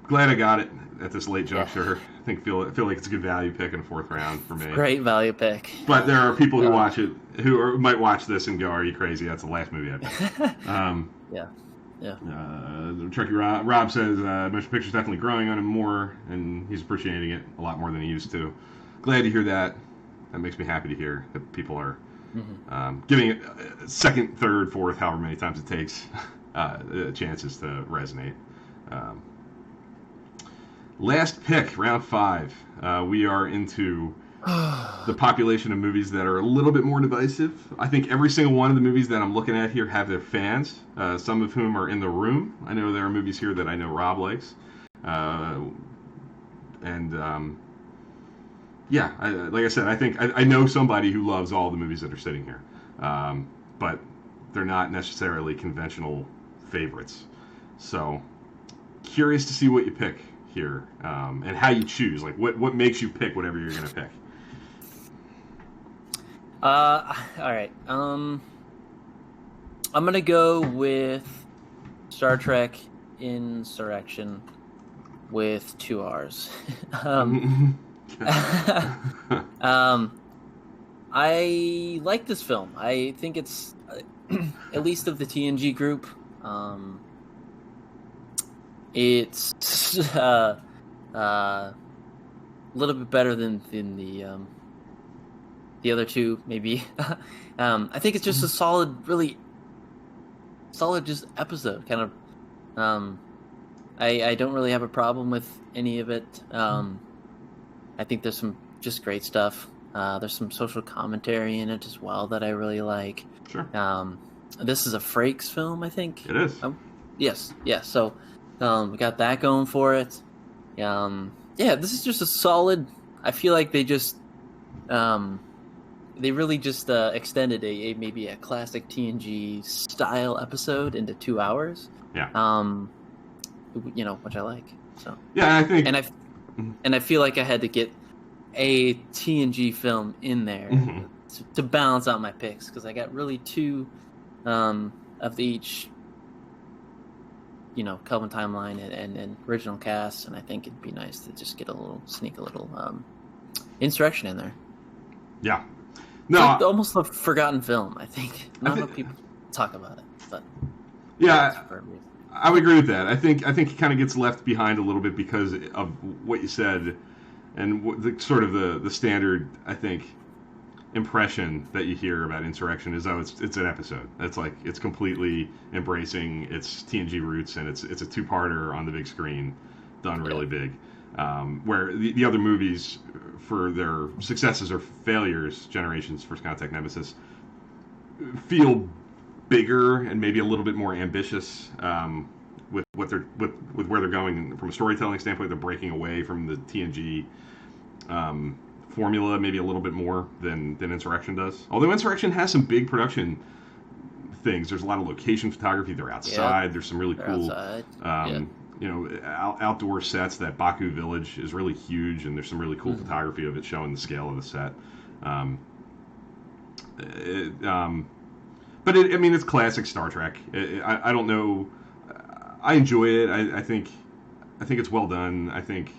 glad I got it at this late juncture. I think feel like it's a good value pick in the 4th round for me. Great value pick. But there are people who watch it might watch this and go, "Are you crazy? That's the last movie I picked." Trekkie Rob says motion picture's definitely growing on him more, and he's appreciating it a lot more than he used to. Glad to hear that. That makes me happy to hear that people are giving it second, third, fourth, however many times it takes, chances to resonate. Last pick, round 5. We are into the population of movies that are a little bit more divisive. I think every single one of the movies that I'm looking at here have their fans, some of whom are in the room. I know there are movies here that I know Rob likes. Like I said, I think I know somebody who loves all the movies that are sitting here, but they're not necessarily conventional favorites. So, curious to see what you pick here, and how you choose. Like, what makes you pick whatever you're going to pick? All right. I'm gonna go with Star Trek Insurrection with 2 R's. I like this film. I think it's at least of the TNG group. It's a little bit better than the other two, maybe. I think it's just a solid just episode. Kind of. I don't really have a problem with any of it. I think there's some just great stuff. There's some social commentary in it as well that I really like. Sure. This is a Frakes film, I think. It is. Yes. Yeah. So we got that going for it. This is just a solid. I feel like they just they really just extended maybe a classic TNG style episode into 2 hours. Yeah. Which I like. So yeah, I think, and I feel like I had to get a TNG film in there to balance out my picks, because I got really two of each, Kelvin Timeline and original cast, and I think it'd be nice to just sneak a little Insurrection in there. Yeah. No, like almost a forgotten film, I think. Not enough people talk about it, but yeah, I would agree with that. I think it kind of gets left behind a little bit because of what you said, and the standard, I think, impression that you hear about Insurrection is, it's an episode. It's completely embracing its TNG roots, and it's a two-parter on the big screen, done really big. Where the other movies, for their successes or failures, Generations, First Contact, Nemesis, feel bigger and maybe a little bit more ambitious with where they're going from a storytelling standpoint. They're breaking away from the TNG formula maybe a little bit more than Insurrection does. Although Insurrection has some big production things. There's a lot of location photography. They're outside. There's some really cool outdoor sets. That Baku village is really huge, and there's some really cool photography of it showing the scale of the set. But it's classic Star Trek. I don't know. I enjoy it. I think it's well done. I think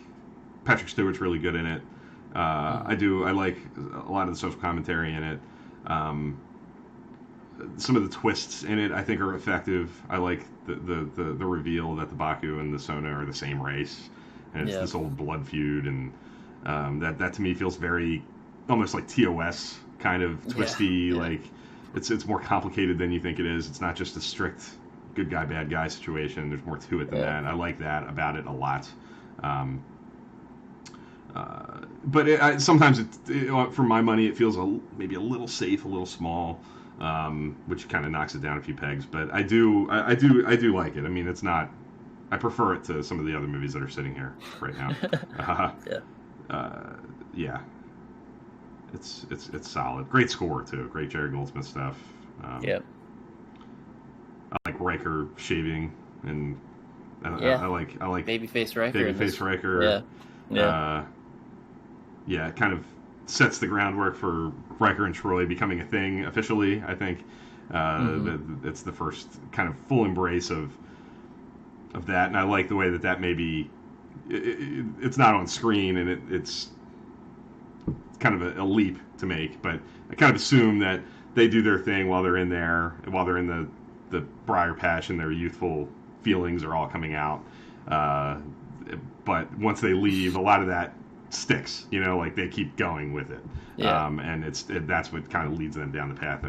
Patrick Stewart's really good in it. I like a lot of the social commentary in it. Some of the twists in it I think are effective. I like the reveal that the Baku and the Sona are the same race, and it's this old blood feud, and that to me feels very almost like TOS kind of twisty. Like it's more complicated than you think it is. It's not just a strict good guy bad guy situation. There's more to it than that. I like that about it a lot. But sometimes for my money, it feels maybe a little safe, a little small, which kind of knocks it down a few pegs. But I do like it. I mean, it's not. I prefer it to some of the other movies that are sitting here right now. Yeah. It's solid. Great score too. Great Jerry Goldsmith stuff. I like Riker shaving, and I like Babyface Riker. Babyface Riker. Yeah, it kind of sets the groundwork for Riker and Troy becoming a thing officially. I think it's the first kind of full embrace of that, and I like the way that maybe it's not on screen, and it's kind of a leap to make, but I kind of assume that they do their thing while they're in the briar patch, and their youthful feelings are all coming out. But once they leave, a lot of that sticks, like they keep going with it. And that's what kind of leads them down the path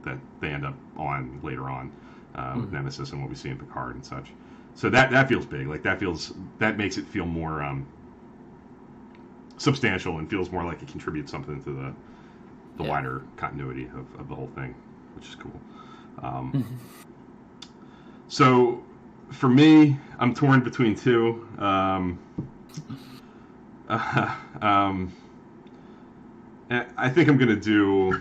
that they end up on later on with Nemesis and what we see in Picard and such. So that feels big. Like that makes it feel more substantial, and feels more like it contributes something to the wider continuity of the whole thing, which is cool. So for me, I'm torn between two. I think I'm going to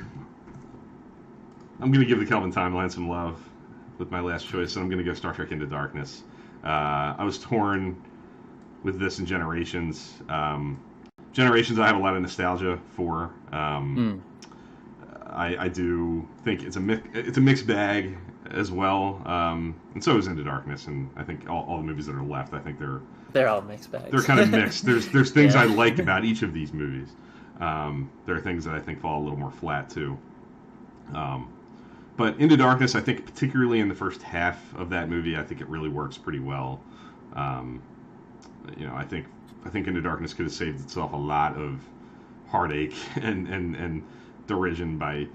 give the Kelvin Timeline some love with my last choice, and I'm going to go Star Trek Into Darkness. I was torn with this and Generations. Generations, I have a lot of nostalgia for. I do think it's a mixed bag as well, and so is Into Darkness, and I think all the movies that are left, I think they're all mixed bags. They're kind of mixed. There's things I like about each of these movies. There are things that I think fall a little more flat too. But Into Darkness, I think particularly in the first half of that movie, I think it really works pretty well. I think Into Darkness could have saved itself a lot of heartache and derision by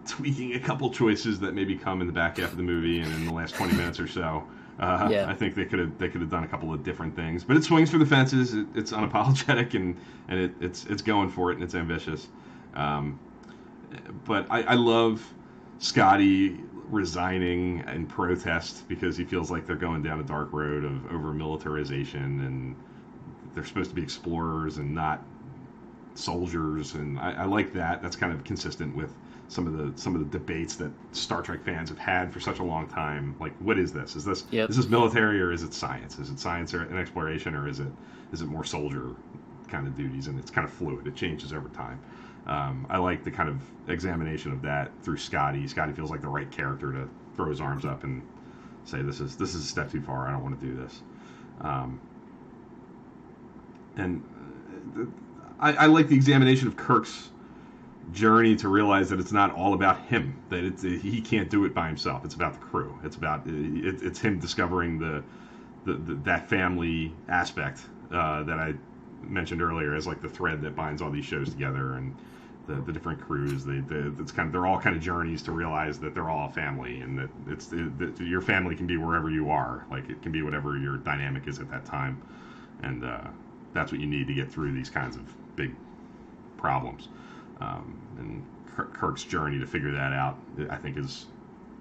tweaking a couple choices that maybe come in the back half of the movie and in the last 20 minutes or so. I think they could have done a couple of different things, but it swings for the fences. It's unapologetic, and it's going for it, and it's ambitious. But I love Scotty resigning in protest because he feels like they're going down a dark road of over militarization, and they're supposed to be explorers and not soldiers, and I like that. That's kind of consistent with some of the debates that Star Trek fans have had for such a long time. Like, what is this? Is this military, or is it science? Is it science or an exploration, or is it more soldier kind of duties, and it's kind of fluid. It changes over time. I like the kind of examination of that through Scotty. Scotty feels like the right character to throw his arms up and say, "This is a step too far. I don't want to do this." I like the examination of Kirk's journey to realize that it's not all about him. That he can't do it by himself. It's about the crew. It's about it's him discovering that family aspect that I mentioned earlier as like the thread that binds all these shows together, and the different crews. They're all kind of journeys to realize that they're all a family, and that your family can be wherever you are. Like it can be whatever your dynamic is at that time, and that's what you need to get through these kinds of big problems. And Kirk's journey to figure that out, I think, is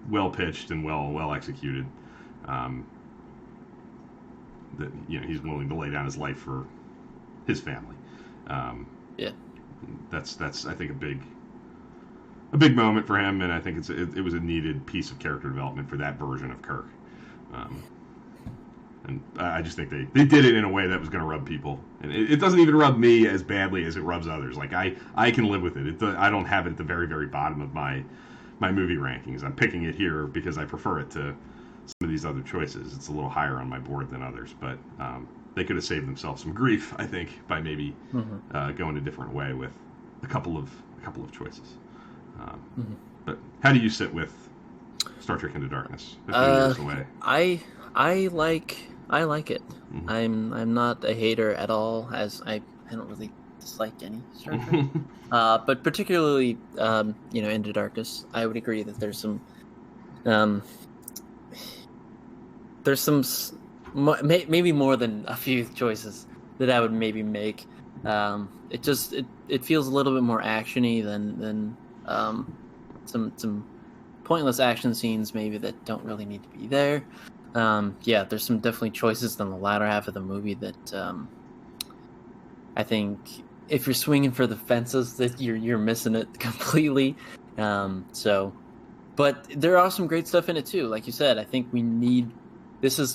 well pitched and well executed. That he's willing to lay down his life for his family. Yeah, that's I think a big moment for him, and I think it was a needed piece of character development for that version of Kirk. And I just think they did it in a way that was going to rub people, and it doesn't even rub me as badly as it rubs others. Like I can live with it. I don't have it at the very, very bottom of my movie rankings. I'm picking it here because I prefer it to some of these other choices. It's a little higher on my board than others, but they could have saved themselves some grief, I think, by maybe going a different way with a couple of choices. But how do you sit with Star Trek Into Darkness? 15 years away. I like it. I'm not a hater at all, as I don't really dislike any Star Trek. But particularly, Into Darkness, I would agree that there's some maybe more than a few choices that I would maybe make. It feels a little bit more actiony than some pointless action scenes maybe that don't really need to be there. There's some definitely choices in the latter half of the movie that I think if you're swinging for the fences, that you're missing it completely. But there are some great stuff in it too. Like you said, I think we need this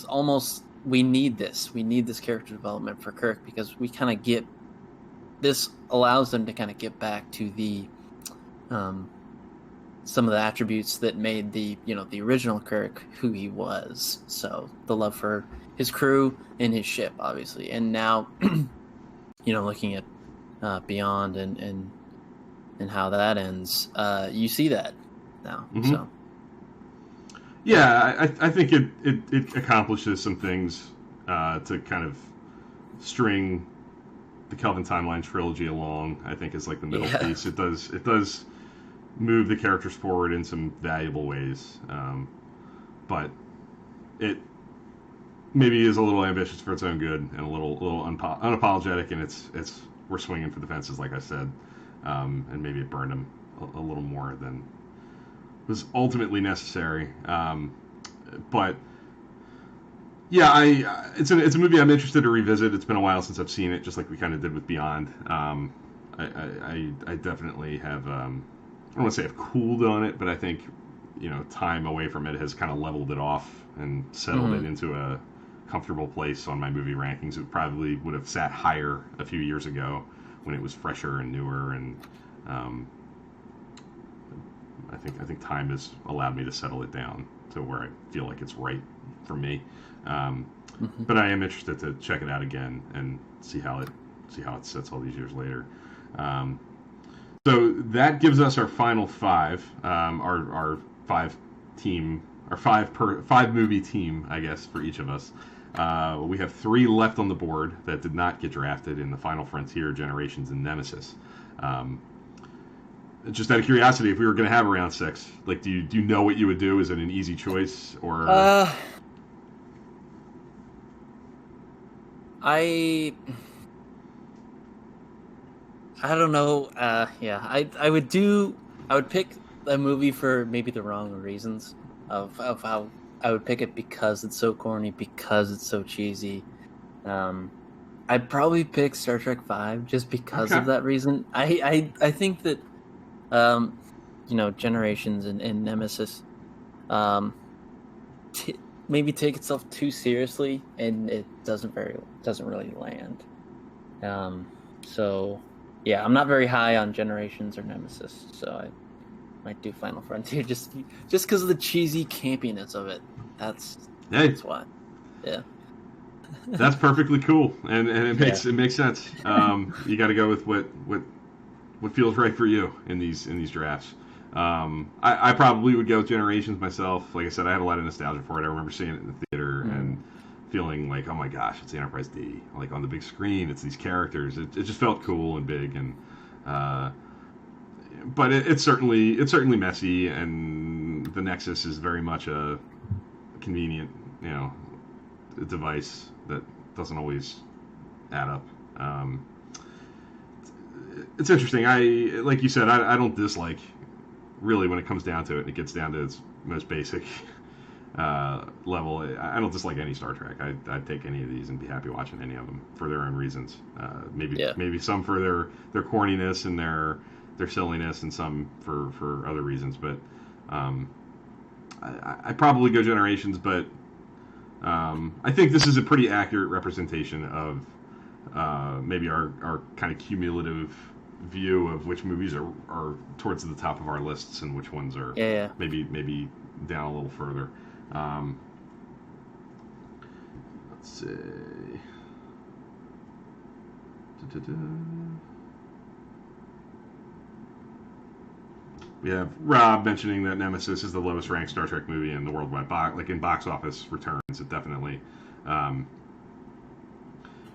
character development for Kirk, because we kind of get this allows them to kind of get back to the some of the attributes that made the original Kirk who he was. So the love for his crew and his ship, obviously, and now looking at Beyond and how that ends, you see that now. So yeah, I think it accomplishes some things to kind of string the Kelvin Timeline trilogy along. I think is like the middle piece. It does move the characters forward in some valuable ways, but it maybe is a little ambitious for its own good and a little unapologetic, and it's we're swinging for the fences, like I said, and maybe it burned him a little more than was ultimately necessary. But yeah, it's a movie I'm interested to revisit. It's been a while since I've seen it, just like we kind of did with Beyond. I definitely have. I don't want to say I've cooled on it, but I think time away from it has kind of leveled it off and settled it into a comfortable place on my movie rankings. It probably would have sat higher a few years ago when it was fresher and newer, and I think time has allowed me to settle it down to where I feel like it's right for me. But I am interested to check it out again and see how it sits all these years later. So that gives us our final five, our five movie team, I guess, for each of us. We have 3 left on the board that did not get drafted in The Final Frontier, Generations, and Nemesis. Just out of curiosity, if we were going to have a round 6, like, do you know what you would do? Is it an easy choice, or? I don't know. I would pick a movie for maybe the wrong reasons of how I would pick it, because it's so corny, because it's so cheesy. I'd probably pick Star Trek V just because of that reason. I think that Generations and Nemesis maybe take itself too seriously, and it doesn't really land. So, yeah, I'm not very high on Generations or Nemesis, so I might do Final Frontier just because of the cheesy campiness of it. That's why. Yeah. That's perfectly cool, and it makes sense. You got to go with what feels right for you in these drafts. I probably would go with Generations myself. Like I said, I have a lot of nostalgia for it. I remember seeing it in the theater and feeling like, oh my gosh, it's the Enterprise D. Like on the big screen, it's these characters. It just felt cool and big, and but it's certainly messy, and the Nexus is very much a convenient, device that doesn't always add up. It's interesting. Like you said, I don't dislike, really, when it comes down to it, and it gets down to its most basic level. I don't dislike any Star Trek. I'd take any of these and be happy watching any of them for their own reasons. Maybe some for their corniness and their silliness, and some for other reasons. But I probably go Generations, but I think this is a pretty accurate representation of maybe our kind of cumulative view of which movies are towards the top of our lists and which ones are maybe down a little further. Let's see. We have Rob mentioning that Nemesis is the lowest ranked Star Trek movie in the worldwide in box office returns. It definitely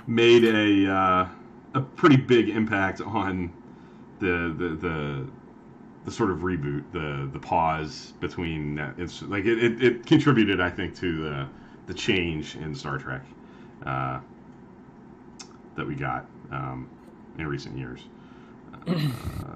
made a pretty big impact on the sort of reboot, the pause between. It contributed, I think, to the change in Star Trek that we got in recent years.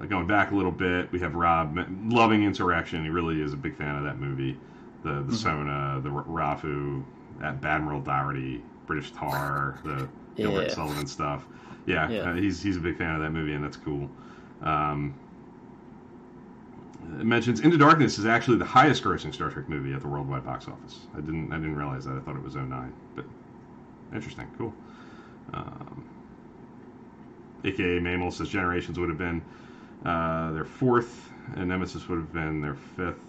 Going back a little bit, we have Rob loving Insurrection. He really is a big fan of that movie. The Sona, the Rafu, Admiral Dougherty, British Tar, the Gilbert Sullivan stuff. He's a big fan of that movie, and that's cool. It mentions Into Darkness is actually the highest grossing Star Trek movie at the worldwide box office. I didn't realize that. I thought it was 2009, but interesting, cool. AKA Mammal says Generations would have been their fourth, and Nemesis would have been their fifth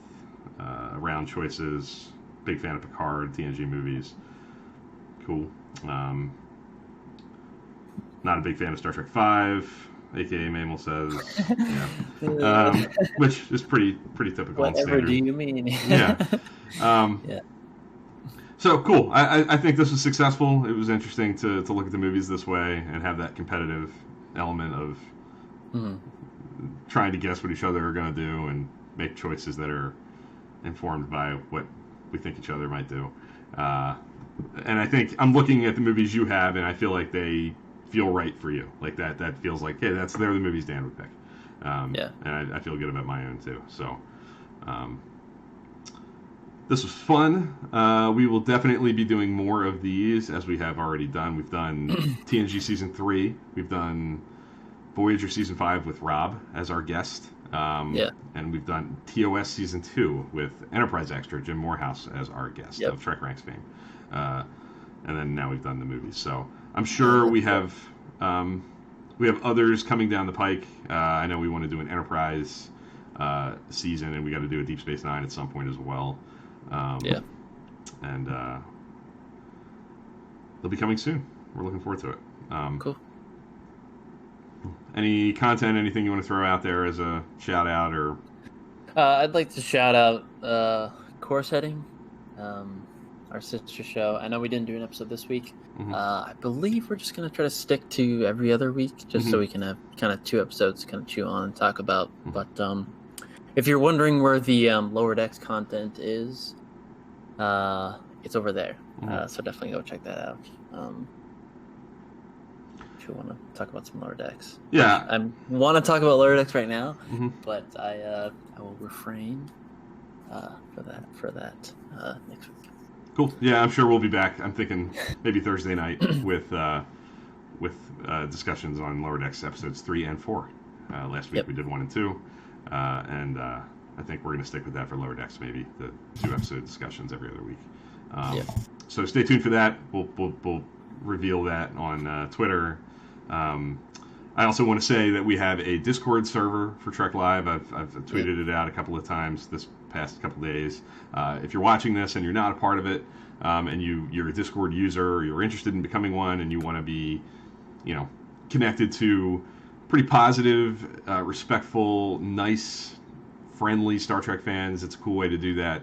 round choices. Big fan of Picard, TNG movies. Cool. Not a big fan of Star Trek V, AKA Mammal says. Which is pretty typical. Whatever do you mean? So cool. I think this was successful. It was interesting to look at the movies this way and have that competitive element of trying to guess what each other are going to do and make choices that are informed by what we think each other might do. And I think I'm looking at the movies you have, and I feel like they feel right for you. Like that feels like, hey, they're the movies Dan would pick. And I feel good about my own too. So this was fun. We will definitely be doing more of these, as we have already done. We've done TNG Season 3. We've done Voyager Season 5 with Rob as our guest. And we've done TOS Season 2 with Enterprise Extra, Jim Morehouse, as our guest of Trek Ranks fame. And then now we've done the movies. So I'm sure we have others coming down the pike. I know we want to do an Enterprise season, and we got to do a Deep Space Nine at some point as well. And they'll be coming soon. We're looking forward to it. Cool. Any content, anything you want to throw out there as a shout out, or? I'd like to shout out Course Heading, our sister show. I know we didn't do an episode this week. I believe we're just going to try to stick to every other week, just so we can have kind of 2 episodes to kind of chew on and talk about. But if you're wondering where the Lower Decks content is, it's over there. So definitely go check that out. If you want to talk about some Lower Decks. Yeah. I want to talk about Lower Decks right now, but I will refrain for that next week. Cool. Yeah, I'm sure we'll be back. I'm thinking maybe Thursday night with discussions on Lower Decks episodes 3 and 4. Last week we did 1 and 2, and I think we're going to stick with that for Lower Decks. Maybe the 2 episode discussions every other week. So stay tuned for that. We'll reveal that on Twitter. I also want to say that we have a Discord server for Trek Live. I've tweeted it out a couple of times this past couple days. If you're watching this and you're not a part of it, and you're a Discord user, or you're interested in becoming one, and you want to be, connected to pretty positive, respectful, nice, friendly Star Trek fans, it's a cool way to do that.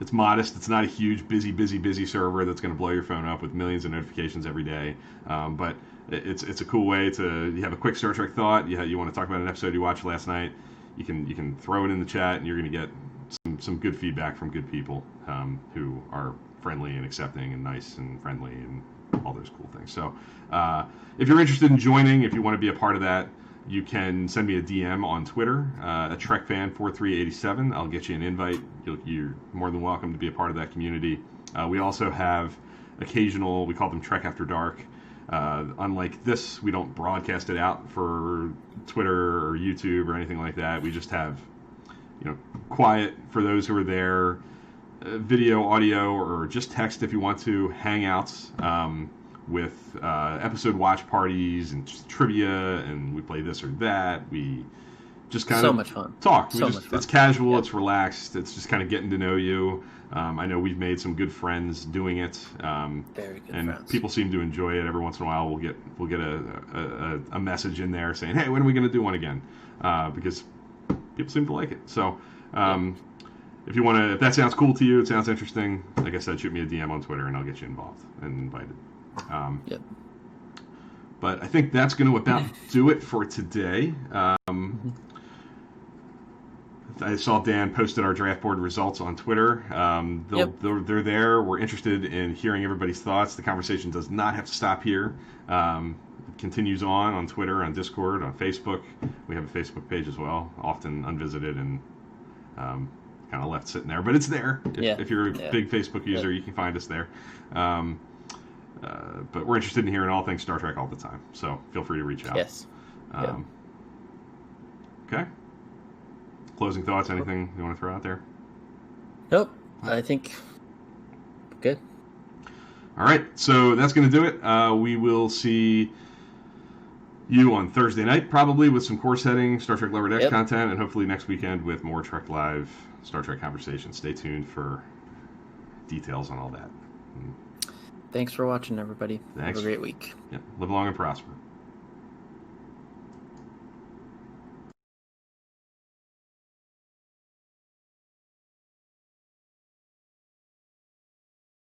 It's modest. It's not a huge, busy server that's going to blow your phone up with millions of notifications every day. But it's a cool way to, you have a quick Star Trek thought. You want to talk about an episode you watched last night. You can throw it in the chat, and you're going to get some good feedback from good people who are friendly and accepting and nice and friendly and all those cool things. So if you're interested in joining, if you want to be a part of that, you can send me a DM on Twitter, a TrekFan4387. I'll get you an invite. You're more than welcome to be a part of that community. We also have occasional, we call them Trek After Dark. Unlike this, we don't broadcast it out for Twitter or YouTube or anything like that. We just have, quiet for those who are there, video, audio, or just text if you want to, hangouts with episode watch parties and just trivia, and we play this or that. We just kind of much fun. Talk. Much fun. It's casual. Yep. It's relaxed. It's just kind of getting to know you. I know we've made some good friends doing it. Very good and friends. People seem to enjoy it. Every once in a while, we'll get a message in there saying, "Hey, when are we going to do one again?" Because people seem to like it. So, if that sounds cool to you, it sounds interesting. Like I said, shoot me a DM on Twitter, and I'll get you involved and invited. Yep. But I think that's going to about do it for today. I saw Dan posted our draft board results on Twitter. They're there. We're interested in hearing everybody's thoughts. The conversation does not have to stop here. It continues on Twitter, on Discord, on Facebook. We have a Facebook page as well, often unvisited and kind of left sitting there. But it's there. If you're a big Facebook user, you can find us there. But we're interested in hearing all things Star Trek all the time. So feel free to reach out. Yes. Okay. Closing thoughts, anything you want to throw out there? Nope. I think good. All right. So that's going to do it. We will see you on Thursday night, probably with some core setting Star Trek Lower Decks content, and hopefully next weekend with more Trek Live Star Trek conversations. Stay tuned for details on all that. Thanks for watching, everybody. Thanks. Have a great week. Live long and prosper.